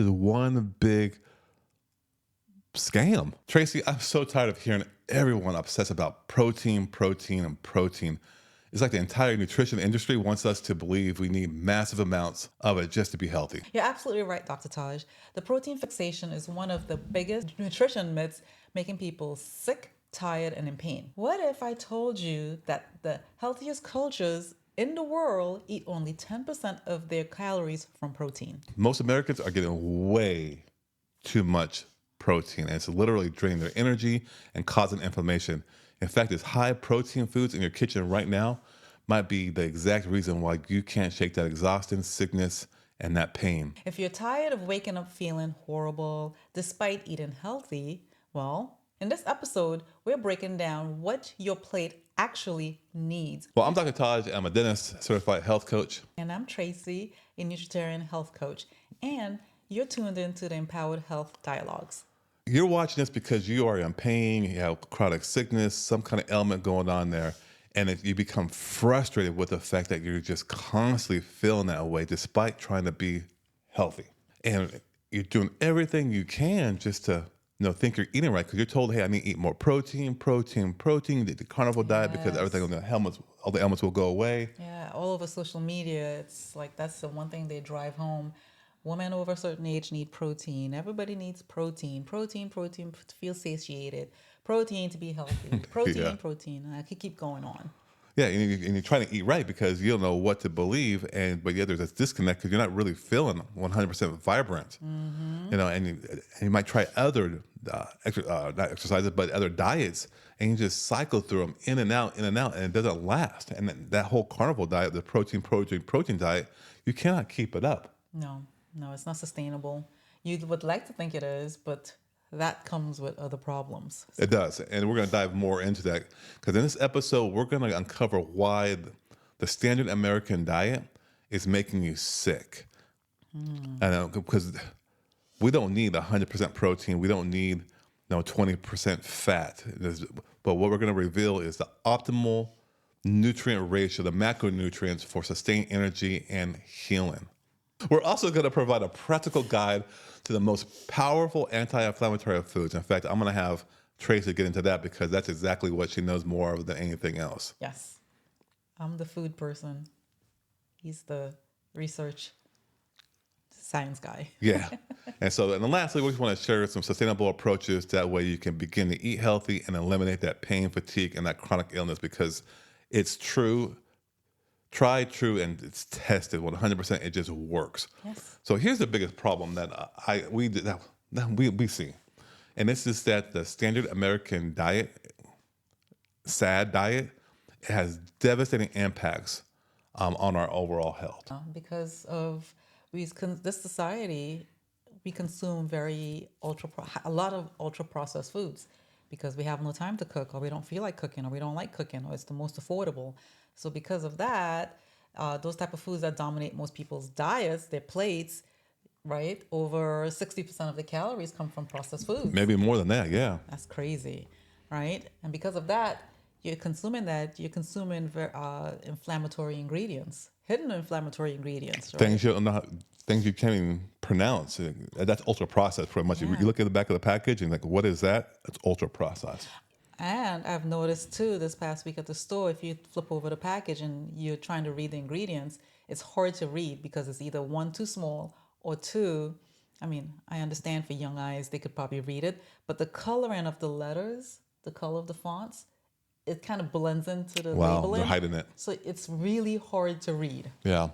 is one big scam. Tracy, I'm so tired of hearing everyone obsess about protein, protein, and protein. It's like the entire nutrition industry wants us to believe we need massive amounts of it just to be healthy. You're absolutely right, Dr. Taj. The protein fixation is one of the biggest nutrition myths, making people sick, tired, and in pain. What if I told you that the healthiest cultures in the world eat only 10% of their calories from protein? Most Americans are getting way too much protein, and it's literally draining their energy and causing inflammation. In fact, it's high protein foods in your kitchen right now might be the exact reason why you can't shake that exhaustion, sickness, and that pain. If you're tired of waking up feeling horrible despite eating healthy, well, in this episode, we're breaking down what your plate actually needs. Well, I'm Dr. Taj. I'm a dentist, certified health coach. And I'm Tracy, a nutritarian health coach. And you're tuned into the Empowered Health Dialogues. You're watching this because you are in pain, you have chronic sickness, some kind of ailment going on there, and you become frustrated with the fact that you're just constantly feeling that way despite trying to be healthy. And you're doing everything you can just to think you're eating right because you're told, hey, I need to eat more protein, the carnivore diet because everything on all the ailments will go away. Yeah, all over social media, it's like that's the one thing they drive home. Women over a certain age need protein. Everybody needs protein to feel satiated, protein to be healthy, protein. I could keep going on. Yeah, and you're trying to eat right because you don't know what to believe, but yet there's this disconnect because you're not really feeling 100% vibrant. And you might try other not exercises, but other diets, and you just cycle through them in and out, and it doesn't last. And that whole carnivore diet, the protein diet, you cannot keep it up. No, it's not sustainable. You would like to think it is, but that comes with other problems. It does. And we're going to dive more into that because in this episode, we're going to uncover why the standard American diet is making you sick. And because we don't need 100% protein. We don't need 20% fat. But what we're going to reveal is the optimal nutrient ratio, the macronutrients for sustained energy and healing. We're also going to provide a practical guide to the most powerful anti-inflammatory foods. In fact, I'm going to have Tracy get into that because that's exactly what she knows more of than anything else. Yes. I'm the food person. He's the research science guy. Yeah. And then lastly, we just want to share some sustainable approaches. That way you can begin to eat healthy and eliminate that pain, fatigue, and that chronic illness because it's true. Tried, true, and it's tested 100%. It just works. Yes. So here's the biggest problem that we see, and this is that the standard American diet, SAD diet, has devastating impacts on our overall health. Because of this society, we consume a lot of ultra processed foods because we have no time to cook, or we don't feel like cooking, or we don't like cooking, or it's the most affordable. So because of that, those type of foods that dominate most people's diets, their plates, right? Over 60% of the calories come from processed foods. Maybe more than that, yeah. That's crazy, right? And because of that, you're consuming inflammatory ingredients, hidden inflammatory ingredients, right? Things you can't even pronounce. That's ultra processed pretty much. Yeah. You look at the back of the package and what is that? It's ultra processed. And I've noticed too this past week at the store, if you flip over the package and you're trying to read the ingredients, it's hard to read because it's either one, too small, or two, I understand for young eyes, they could probably read it, but the coloring of the letters, the color of the fonts, it kind of blends into the labeling. They're hiding it. So it's really hard to read. Yeah.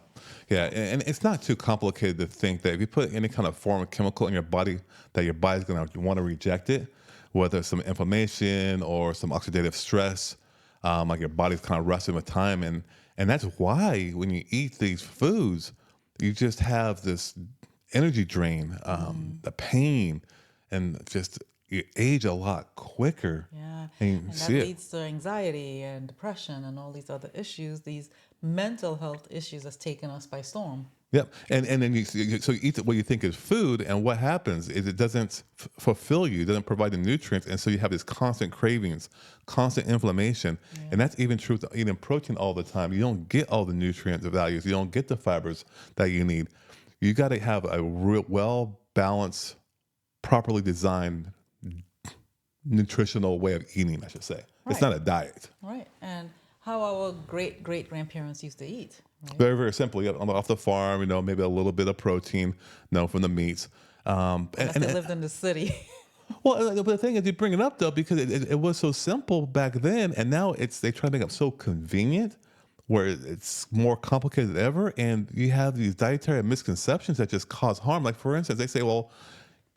And it's not too complicated to think that if you put any kind of foreign chemical in your body, that your body's going to want to reject it. Whether it's some inflammation or some oxidative stress, like your body's kind of rusting with time. And that's why when you eat these foods, you just have this energy drain, the pain, and just you age a lot quicker. Yeah, and that leads to anxiety and depression and all these other issues, these mental health issues that's taken us by storm. Yep, and then you eat what you think is food, and what happens is it doesn't fulfill you, it doesn't provide the nutrients, and so you have this constant cravings, constant inflammation, and that's even true with eating protein all the time. You don't get all the nutrient values, you don't get the fibers that you need. You got to have a real balanced, properly designed nutritional way of eating, I should say. It's Right. not a diet. Right. And how our great grandparents used to eat, right? Very, very simple. You got off the farm, maybe a little bit of protein, from the meats. Unless they lived in the city. Well, but the thing is, you bring it up though because it was so simple back then, and now they try to make it so convenient, where it's more complicated than ever, and you have these dietary misconceptions that just cause harm. Like for instance, they say, "Well,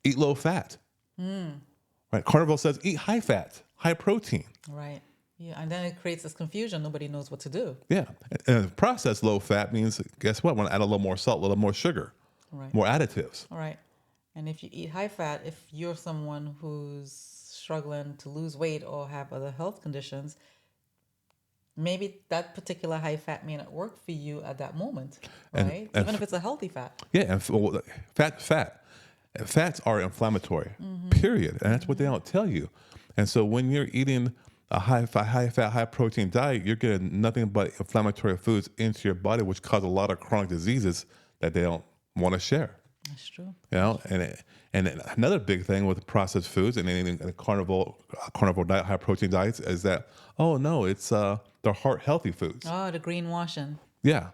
eat low fat." Right? Carnival says, "Eat high fat, high protein." Right. Yeah. And then it creates this confusion. Nobody knows what to do. Yeah, and processed low fat means, guess what? Want to add a little more salt, a little more sugar, Right. more additives. All right. And if you eat high fat, if you're someone who's struggling to lose weight or have other health conditions, maybe that particular high fat may not work for you at that moment, right? And Even if it's a healthy fat. Yeah, and fats are inflammatory. Period, and that's what they don't tell you. And so when you're eating a high fat, high protein diet, you're getting nothing but inflammatory foods into your body, which cause a lot of chronic diseases that they don't want to share. That's true. And another big thing with processed foods and in a carnivore diet, high protein diets, is that, oh no, it's they're heart healthy foods. Oh, the greenwashing. Yeah.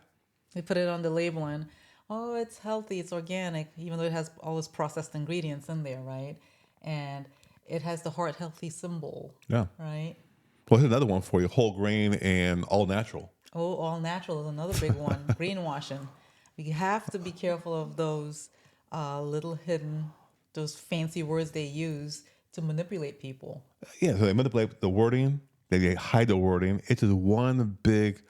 They put it on the labeling. Oh, it's healthy, it's organic, even though it has all those processed ingredients in there, right? And it has the heart healthy symbol, Yeah. right? Well, here's another one for you: whole grain and all natural. Oh, all natural is another big one. Greenwashing. We have to be careful of those little hidden, those fancy words they use to manipulate people. Yeah, so they manipulate the wording, they hide the wording. It's just one big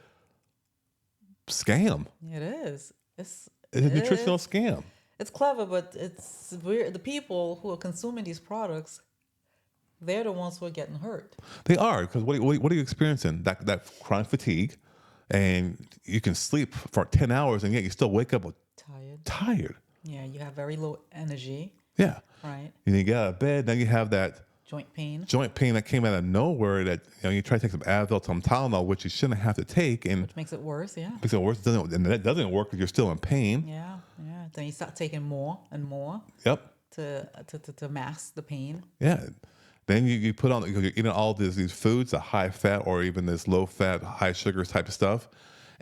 scam. It is. It's a nutritional scam. It's clever, but it's weird. The people who are consuming these products, they're the ones who are getting hurt. They are, because what are you experiencing? That chronic fatigue, and you can sleep for 10 hours, and yet you still wake up tired. Yeah, you have very low energy, Yeah. right? And you get out of bed, then you have that Joint pain, joint pain that came out of nowhere that you try to take some Advil, some Tylenol, which you shouldn't have to take, and which makes it worse. Yeah. makes it worse. And that doesn't work because you're still in pain. Yeah, yeah. Then you start taking more and more Yep. to mask the pain. Yeah. Then you put on, you're eating all these foods, a high fat or even this low fat, high sugar type of stuff,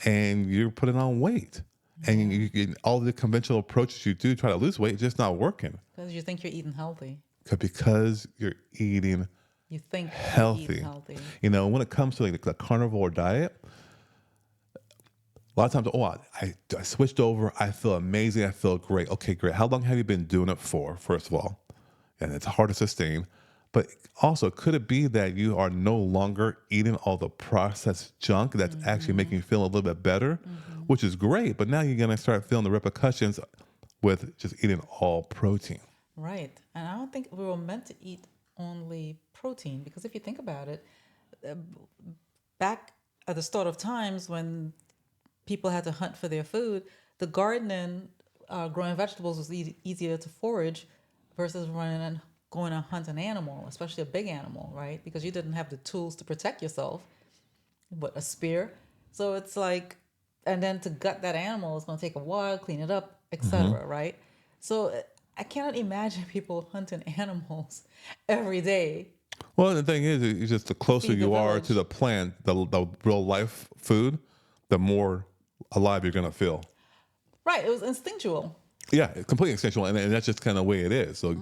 and you're putting on weight. And all the conventional approaches you do try to lose weight, it's just not working. Because you think you're eating healthy. Because you're eating You think healthy. you're eating healthy. When it comes to like the carnivore diet, a lot of times, I switched over. I feel amazing. I feel great. Okay, great. How long have you been doing it for, first of all? And it's hard to sustain. But also, could it be that you are no longer eating all the processed junk that's actually making you feel a little bit better, which is great. But now you're going to start feeling the repercussions with just eating all protein. Right. And I don't think we were meant to eat only protein, because if you think about it, back at the start of times when people had to hunt for their food, the gardening, growing vegetables was easier to forage versus running and going to hunt an animal, especially a big animal, right? Because you didn't have the tools to protect yourself, but a spear. So it's like, and then to gut that animal is going to take a while, clean it up, etc. Right? So I cannot imagine people hunting animals every day. Well, the thing is, it's just the closer Feed the you are village. to the plant, the real life food, the more alive you're going to feel. Right. It was instinctual. Yeah, it's completely instinctual, and that's just kind of the way it is. So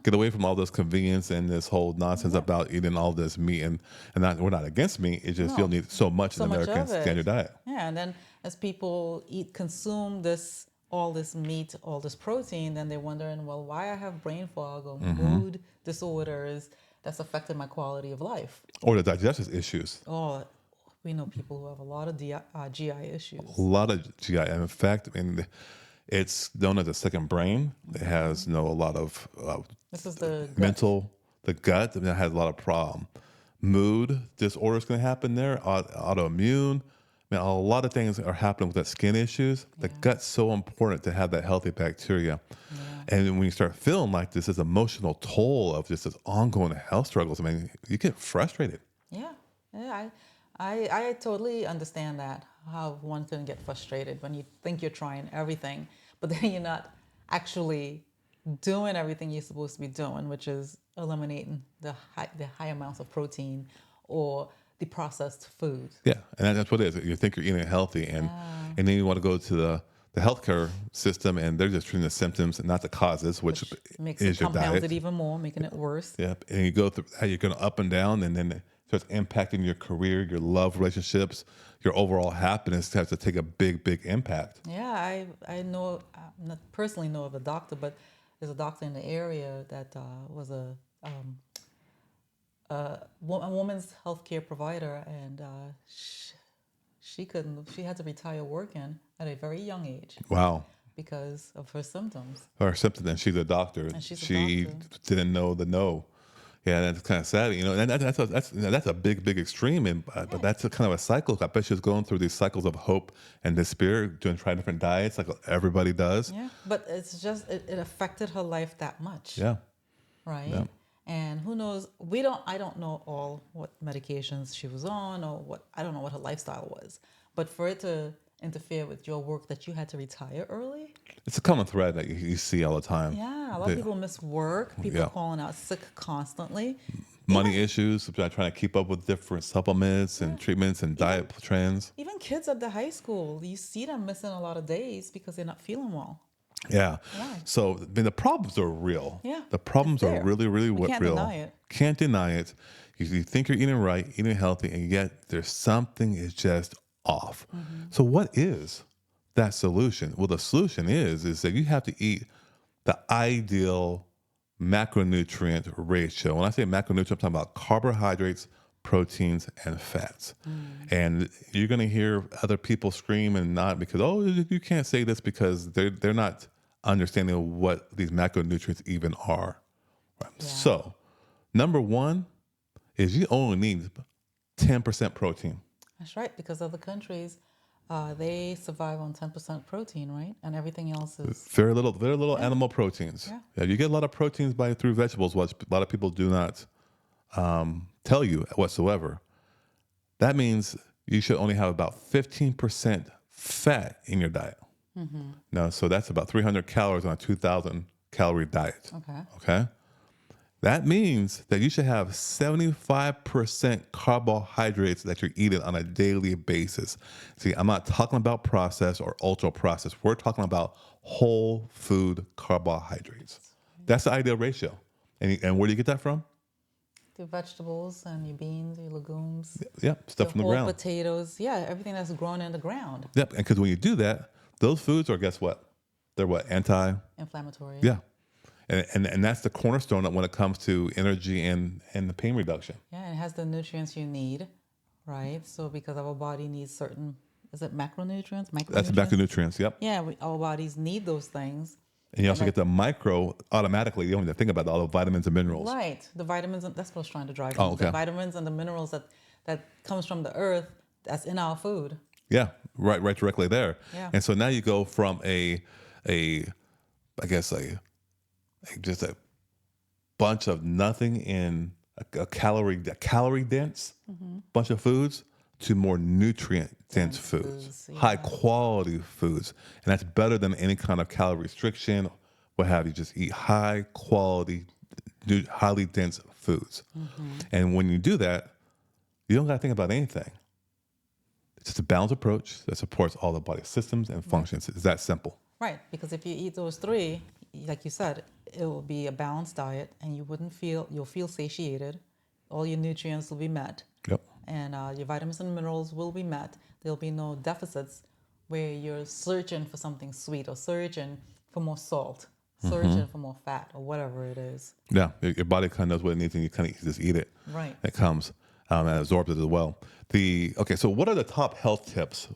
get away from all this convenience and this whole nonsense about eating all this meat. And we're not against meat. It's just No. you'll need so much So in the much American of it. standard diet. Yeah, and then as people consume all this meat, all this protein, then they're wondering, well, why I have brain fog or mood disorders that's affecting my quality of life. Or the digestive issues. Oh, we know people who have a lot of GI issues. A lot of GI. And in fact, it's known as a second brain. It has a lot of This is the the gut. That has a lot of mood disorders going to happen there. Autoimmune. A lot of things are happening with that skin issues. The gut's so important to have that healthy bacteria. And when you start feeling like this emotional toll of just this ongoing health struggles, you get frustrated. Yeah, I totally understand that, how one can get frustrated when you think you're trying everything, but then you're not actually doing everything you're supposed to be doing, which is eliminating the high amounts of protein or the processed food. Yeah, and that's what it is. You think you're eating healthy, Yeah. and then you want to go to the healthcare system, and they're just treating the symptoms and not the causes, which Makes it is your compounds diet. it even more, making it worse. Yep, and you go through how you're going up and down, and then it starts impacting your career, your love relationships, your overall happiness has to take a big impact. Yeah, I know, not personally know of a doctor, but there's a doctor in the area that was a woman's healthcare provider, and she had to retire working at a very young age Wow. because of her symptoms. Or something, and she's a doctor. And she's a She doctor. didn't know the no. Yeah, that's kind of sad, and that's a big extreme, and but that's a kind of a cycle. I bet she's going through these cycles of hope and despair, trying different diets like everybody does. Yeah, but it's just it affected her life that much, Yeah, right? yeah. And who knows? I don't know all what medications she was on, or what, I don't know what her lifestyle was. But for it to interfere with your work, that you had to retire early. It's a common thread that you see all the time. Yeah, a lot of people miss work. People Yeah. calling out sick constantly. Money issues, trying to keep up with different supplements and treatments and diet trends. Even kids at the high school, you see them missing a lot of days because they're not feeling well. Yeah. Why? So the problems are real. Yeah, The problems it's are there. really We can't real. deny it. Can't deny it. You think you're eating right, eating healthy, and yet there's something is just off. Mm-hmm. So what is that solution? Well, the solution is that you have to eat the ideal macronutrient ratio. When I say macronutrient, I'm talking about carbohydrates, proteins, and fats. And you're going to hear other people scream and not because, oh, you can't say this because they're not understanding what these macronutrients even are. Right? Yeah. So, number one is you only need 10% protein. That's right, because other countries, they survive on 10% protein, right? And everything else is, Very little animal proteins. Yeah. You get a lot of proteins through vegetables, which a lot of people do not tell you whatsoever. That means you should only have about 15% fat in your diet. Now, so that's about 300 calories on a 2,000 calorie diet. okay. Okay. That means that you should have 75% carbohydrates that you're eating on a daily basis. See, I'm not talking about processed or ultra processed. We're talking about whole food carbohydrates. That's the ideal ratio. And where do you get that from? The vegetables and your beans, your legumes, Yeah, stuff your from the whole ground. potatoes. Yeah, everything that's grown in the ground. Yep, and because when you do that, those foods are, guess what? They're what? Inflammatory. Yeah. And that's the cornerstone when it comes to energy and the pain reduction. Yeah, and it has the nutrients you need, right? So because our body needs certain, is it macronutrients? That's the macronutrients, yep. Yeah, our bodies need those things. And you also get the micro automatically. You don't even think about all the vitamins and minerals. Right. The vitamins, that's what I was trying to drive Oh, home. okay. The vitamins and the minerals that comes from the earth, that's in our food. Yeah, right directly there. Yeah. And so now you go from just a bunch of nothing in a calorie dense bunch of foods to more nutrient dense foods, foods, high quality foods. And that's better than any kind of calorie restriction, what have you. Just eat high quality, highly dense foods. And when you do that, you don't got to think about anything. It's just a balanced approach that supports all the body systems and functions. It's that simple. Right, because if you eat those three, like you said, it will be a balanced diet, and you'll feel satiated. All your nutrients will be met, Yep. and your vitamins and minerals will be met. There'll be no deficits where you're searching for something sweet or searching for more salt, searching for more fat or whatever it is. Yeah, your body kind of knows what it needs, and you kind of just eat it. Right. It comes and absorbs it as well. So what are the top health tips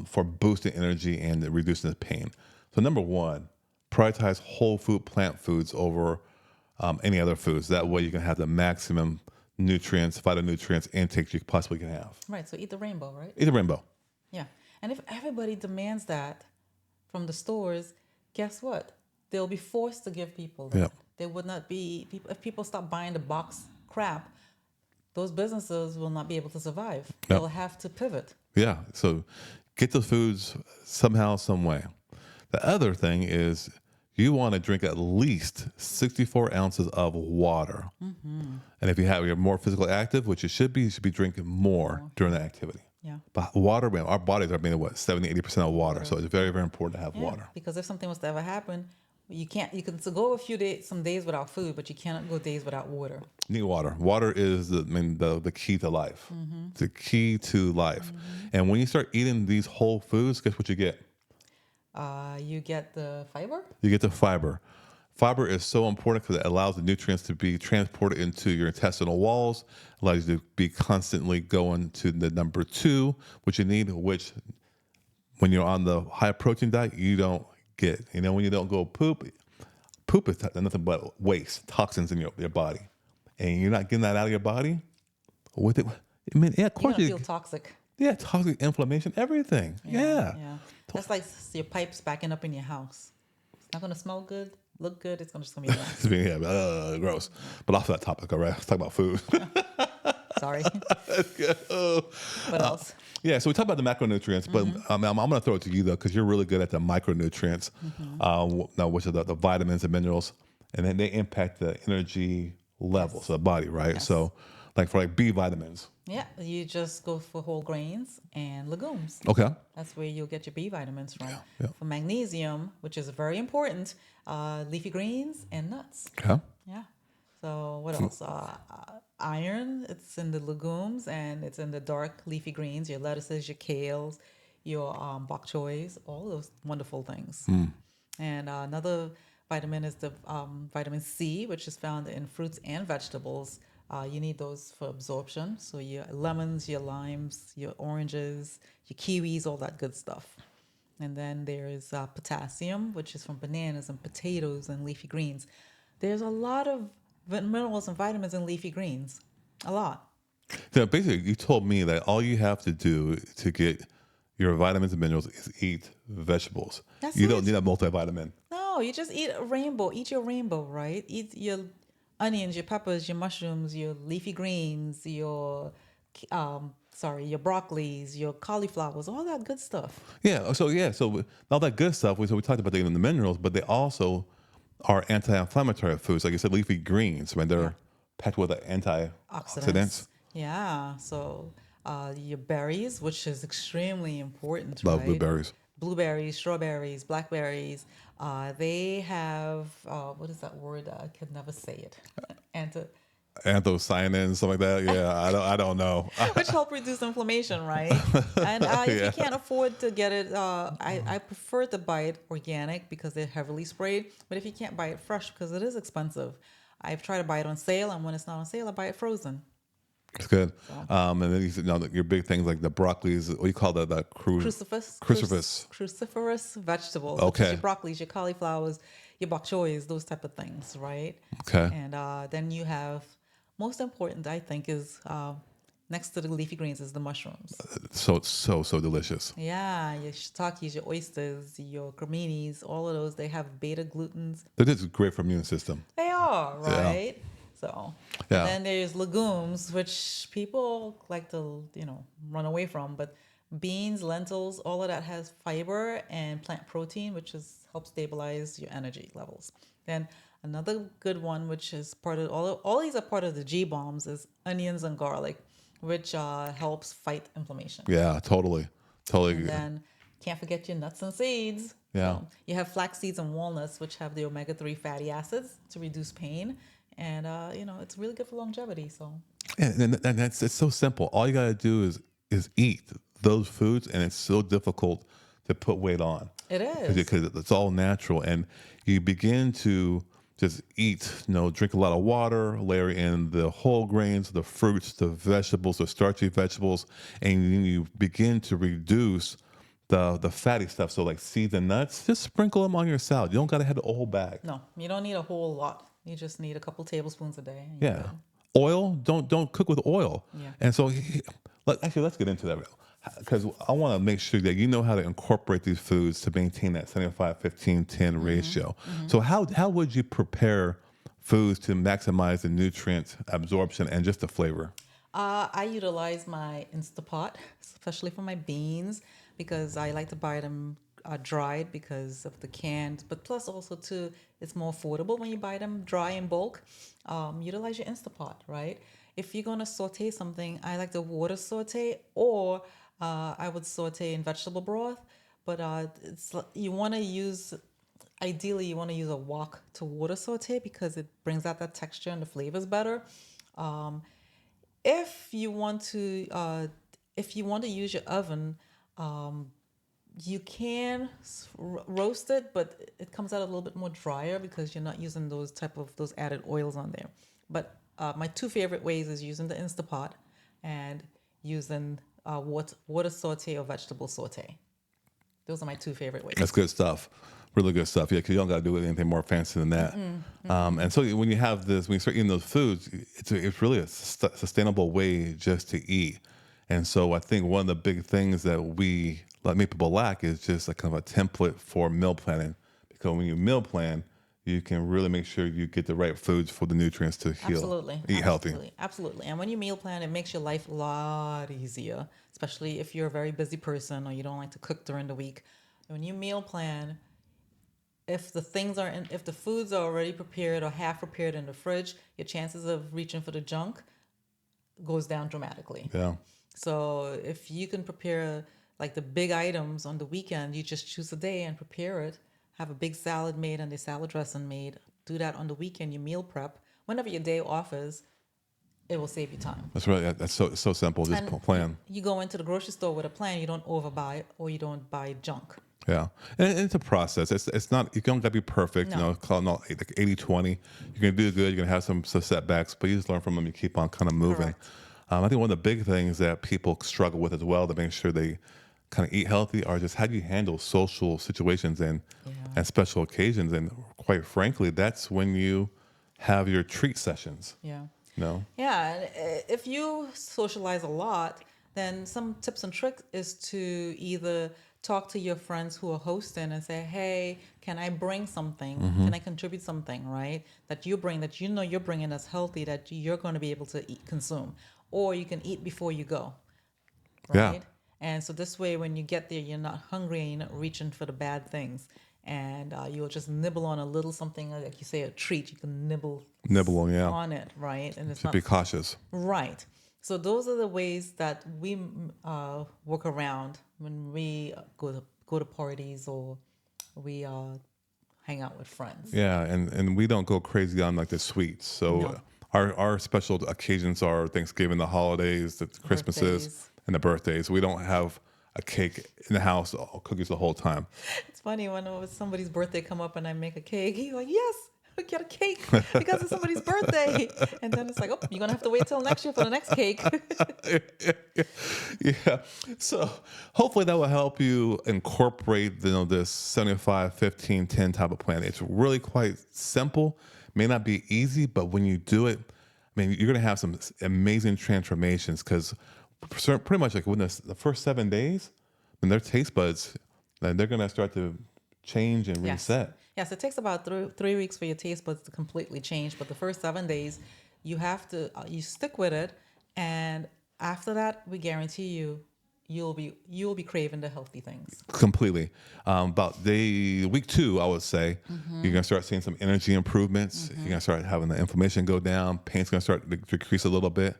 for boosting energy and reducing the pain? So number one, prioritize whole food plant foods over any other foods. That way you can have the maximum nutrients, phytonutrients intake you possibly can have. Right. So eat the rainbow, right? Eat the rainbow. Yeah. And if everybody demands that from the stores, guess what? They'll be forced to give people that. Yep. There would not be people, if people stop buying the box crap, those businesses will not be able to survive. Yep. They'll have to pivot. Yeah. So get those foods somehow, some way. The other thing is you want to drink at least 64 ounces of water. And if you're more physically active, which you should be drinking more during that activity. Yeah. But water, man, our bodies are made of 70-80% of water. So it's very, very important to have Yeah. water. Because if something was to ever happen, you can still go a few days, some days without food, but you cannot go days without water. You need water. Water is the key to life. It's the key to life. And when you start eating these whole foods, guess what you get? You get the fiber. You get the fiber. Fiber is so important because it allows the nutrients to be transported into your intestinal walls, allows you to be constantly going to the number 2, which you need, which when you're on the high protein diet, you don't get. When you don't go poop is nothing but waste, toxins in your body. And you're not getting that out of your body with it. I mean, yeah, of course You're gonna feel toxic. Yeah, toxic inflammation, everything. Yeah. That's like your pipes backing up in your house. It's not gonna smell good, look good. It's just gonna be nasty. Yeah, gross. But off that topic, all right? Let's talk about food. Sorry. Oh. What else? Yeah, so we talked about the macronutrients, but I'm going to throw it to you, though, because you're really good at the micronutrients, which are the vitamins and minerals, and then they impact the energy levels of the body, right? Yes. So, for B vitamins. Yeah, you just go for whole grains and legumes. Okay. That's where you'll get your B vitamins from. Yeah. For magnesium, which is very important, leafy greens and nuts. Okay. Yeah. So what else? Iron, it's in the legumes and it's in the dark leafy greens, your lettuces, your kales, your bok choys, all those wonderful things. And another vitamin is the vitamin C, which is found in fruits and vegetables. You need those for absorption. So your lemons, your limes, your oranges, your kiwis, all that good stuff. And then there's potassium, which is from bananas and potatoes and leafy greens. There's a lot of minerals and vitamins in leafy greens. A lot. So basically, you told me that all you have to do to get your vitamins and minerals is eat vegetables. That's you it. don't need a multivitamin. No, you just eat a rainbow. Eat your rainbow, right? Eat your onions, your peppers, your mushrooms, your leafy greens, your your broccolis, your cauliflowers, all that good stuff. Yeah. So all that good stuff. So we talked about the minerals, but they also are anti-inflammatory foods. Like you said, leafy greens, right? They're packed with antioxidants. Yeah. So your berries, which is extremely important, Love right? blueberries. Blueberries, strawberries, blackberries. They have what is that word? I could never say it. Anthocyanins, something like that. Yeah, I don't know. Which help reduce inflammation, right? And if you can't afford to get it, I prefer to buy it organic because they're heavily sprayed. But if you can't buy it fresh because it is expensive, I've tried to buy it on sale, and when it's not on sale, I buy it frozen. It's good. And then your big things like the broccolis. What do you call that? The cruciferous vegetables. Which is Okay. your broccolis, your cauliflowers, your bok choys, those type of things, right? Okay. And then you have, most important, I think, is next to the leafy greens is the mushrooms. So delicious. Yeah, your shiitakes, your oysters, your creminis, all of those, they have beta glutens. That is great for immune system. They are, right? So, Yeah. and then there's legumes, which people like to, run away from. But beans, lentils, all of that has fiber and plant protein, which helps stabilize your energy levels. Then another good one, which is part of all these are part of the G bombs, is onions and garlic, which helps fight inflammation. Yeah, totally. And then can't forget your nuts and seeds. Yeah. So you have flax seeds and walnuts, which have the omega-3 fatty acids to reduce pain. And, it's really good for longevity. So, And it's so simple. All you got to do is eat those foods, and it's so difficult to put weight on. it is. Because it's all natural. And you begin to just eat, drink a lot of water, layer in the whole grains, the fruits, the vegetables, the starchy vegetables, and you begin to reduce the fatty stuff. So like seeds and nuts, just sprinkle them on your salad. You don't got to have the whole bag. No, you don't need a whole lot. You just need a couple tablespoons a day. And Yeah. Oil, don't cook with oil. Yeah. And so, actually, let's get into that because I want to make sure that you know how to incorporate these foods to maintain that 75-15-10 ratio. So how would you prepare foods to maximize the nutrient absorption and just the flavor? I utilize my Instapot, especially for my beans, because I like to buy them dried because of the canned, but plus also too, it's more affordable when you buy them dry in bulk. Utilize your Instapot, right? If you're gonna saute something, I like to water saute, or I would saute in vegetable broth. But it's you want to use ideally you want to use a wok to water saute because it brings out that texture and the flavors better. Um, if you want to use your oven, um, you can roast it, but it comes out a little bit more drier because you're not using those added oils on there. But my two favorite ways is using the Instapot and using water saute or vegetable saute. Those are my two favorite ways. That's good stuff. Really good stuff. Yeah, because you don't got to do anything more fancy than that. And so when you start eating those foods, it's really a sustainable way just to eat. And so I think one of the big things that we like many people lack is just a kind of a template for meal planning. Because when you meal plan, you can really make sure you get the right foods for the nutrients to heal, Absolutely. eat healthy. Absolutely. And when you meal plan, it makes your life a lot easier, especially if you're a very busy person or you don't like to cook during the week. When you meal plan, if the foods are already prepared or half prepared in the fridge, your chances of reaching for the junk goes down dramatically. Yeah. So if you can prepare like the big items on the weekend, you just choose a day and prepare it. Have a big salad made and the salad dressing made. Do that on the weekend. You meal prep. Whenever your day off is, it will save you time. That's so simple. Just And plan. you go into the grocery store with a plan. You don't overbuy or you don't buy junk. Yeah, and it's a process. It's not, you don't got to be perfect. No. Call it like 80-20. You're gonna do good. You're gonna have some setbacks, but you just learn from them. You keep on kind of moving. Correct. I think one of the big things that people struggle with as well to make sure they kind of eat healthy are just how do you handle social situations and special occasions. And quite frankly, that's when you have your treat sessions. Yeah. No. Yeah, and if you socialize a lot, then some tips and tricks is to either talk to your friends who are hosting and say, "Hey, can I bring something? Can I contribute something, right? That you bring that you know you're bringing that's healthy that you're going to be able to consume, or you can eat before you go, Yeah. right? And so this way, when you get there, you're not hungry and you're not reaching for the bad things." And you'll just nibble on a little something, like you say, a treat. You can nibble On, yeah. on it, right? And it's Should not be cautious. right. So those are the ways that we work around when we go to parties or we hang out with friends. Yeah, and we don't go crazy on like the sweets. So No. our special occasions are Thanksgiving, the holidays, the Christmases, Birthdays. and the birthdays. We don't have a cake in the house, cookies the whole time. It's funny when it was somebody's birthday come up and I make a cake. He's like, "Yes, we get a cake because it's somebody's birthday." And then it's like, "Oh, you're gonna have to wait till next year for the next cake." Yeah. So hopefully that will help you incorporate this 75, 15, 10 type of plan. It's really quite simple. May not be easy, but when you do it, I mean, you're going to have some amazing transformations because pretty much like within the first 7 days, when their taste buds, then they're going to start to change and Yes. reset. Yes, it takes about 3 weeks for your taste buds to completely change. But the first 7 days, you have to you stick with it, and after that, we guarantee you'll be craving the healthy things. Completely. About week 2, I would say, you're gonna start seeing some energy improvements. You're gonna start having the inflammation go down. Pain's gonna start to decrease a little bit.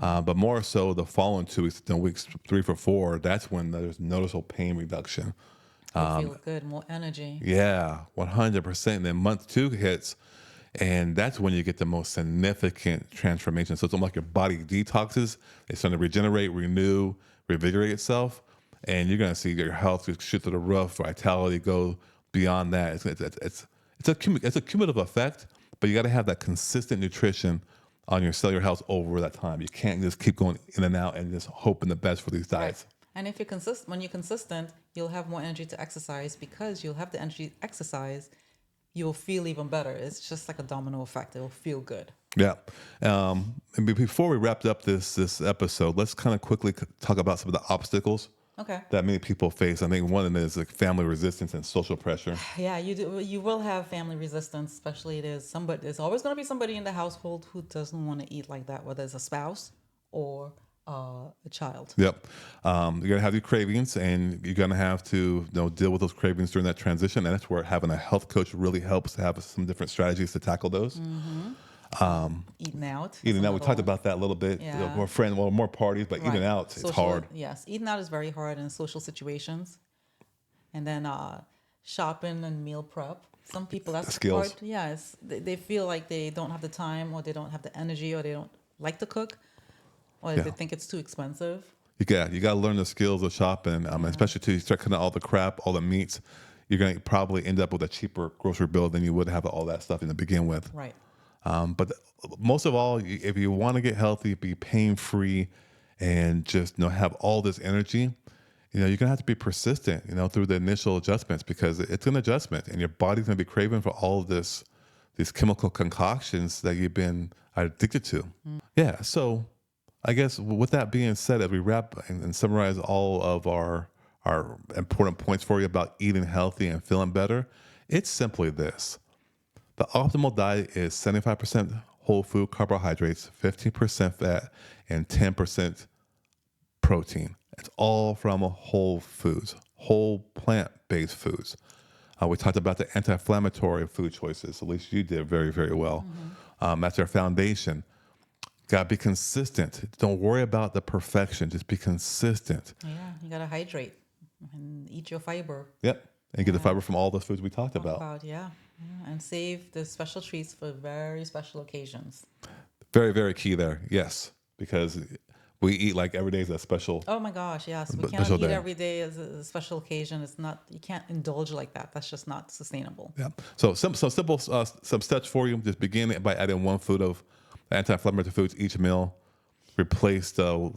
But more so the following 2 weeks, then weeks 3 for 4, that's when there's noticeable pain reduction. You feel good, more energy. Yeah, 100%. And then month 2 hits, and that's when you get the most significant transformation. So it's almost like your body detoxes. It's starting to regenerate, renew, revigorate itself, and you're going to see your health just shoot through the roof, vitality go beyond that. It's a cumulative effect, but you got to have that consistent nutrition on your cellular health over that time. You can't just keep going in and out and just hoping the best for these diets. Right. And if when you're consistent, you'll have more energy to exercise because you'll have the energy to exercise. You'll feel even better. It's just like a domino effect. It'll feel good. Yeah. And before we wrapped up this episode, let's kind of quickly talk about some of the obstacles Okay. that many people face. I think one of them is like family resistance and social pressure. Yeah, you do. You will have family resistance, especially there's always going to be somebody in the household who doesn't want to eat like that, whether it's a spouse or a child. Yep. You're gonna have your cravings, and you're gonna have to deal with those cravings during that transition. And that's where having a health coach really helps to have some different strategies to tackle those. Eating out. is Eating out, we talked another one. about that a little bit. Yeah. More parties, but eating Right. out, it's hard. Yes, eating out is very hard in social situations. And then shopping and meal prep. Some people that's Skills. hard. Yes, they feel like they don't have the time, or they don't have the energy, or they don't like to cook, or Yeah. they think it's too expensive. You got to learn the skills of shopping, especially till you start cutting out all the crap, all the meats. You're going to probably end up with a cheaper grocery bill than you would have all that stuff in the begin with. Right. But most of all, if you want to get healthy, be pain free, and just have all this energy, you're gonna have to be persistent, through the initial adjustments, because it's an adjustment, and your body's gonna be craving for all of these chemical concoctions that you've been addicted to. Yeah. So, I guess with that being said, as we wrap and summarize all of our important points for you about eating healthy and feeling better, it's simply this. The optimal diet is 75% whole food carbohydrates, 15% fat, and 10% protein. It's all from whole foods, whole plant-based foods. We talked about the anti-inflammatory food choices. At least you did very, very well. That's our foundation. Got to be consistent. Don't worry about the perfection. Just be consistent. Yeah, you gotta hydrate and eat your fiber. Yep. And get the fiber from all the foods we talked about. Yeah, and save the special treats for very special occasions. Very, very key there. Yes. Because we eat like every day is a special. Oh my gosh, yes, we Special cannot eat day. every day as a special occasion. It's not. You can't indulge like that. That's just not sustainable. Yeah. So simple, some steps for you. Just begin by adding one food of anti-inflammatory foods each meal. Replace the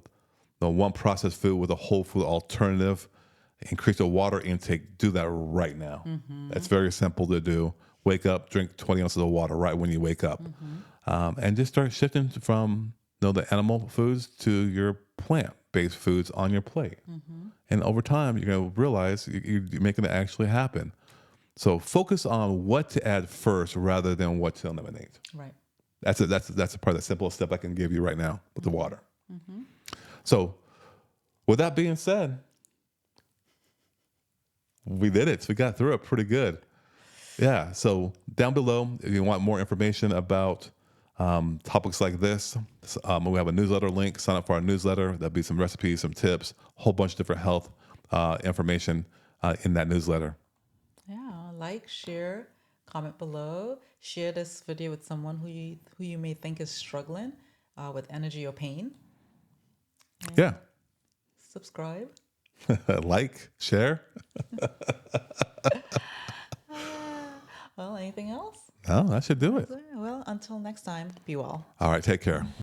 one processed food with a whole food alternative. Increase the water intake. Do that right now. That's very simple to do. Wake up, drink 20 ounces of water right when you wake up, and just start shifting from the animal foods to your plant-based foods on your plate. And over time, you're going to realize you're making it actually happen. So focus on what to add first rather than what to eliminate. Right. That's a part of the simplest step I can give you right now with the water. So with that being said, we did it. We got through it pretty good. Yeah. So down below, if you want more information about topics like this, we have a newsletter link. Sign up for our newsletter. There'll be some recipes, some tips, a whole bunch of different health information in that newsletter. Yeah. Like, share, comment below. Share this video with someone who you may think is struggling with energy or pain. And Yeah. subscribe. Like, share. Well, anything else? No, that should do it. Well, until next time, be well. All right. Take care.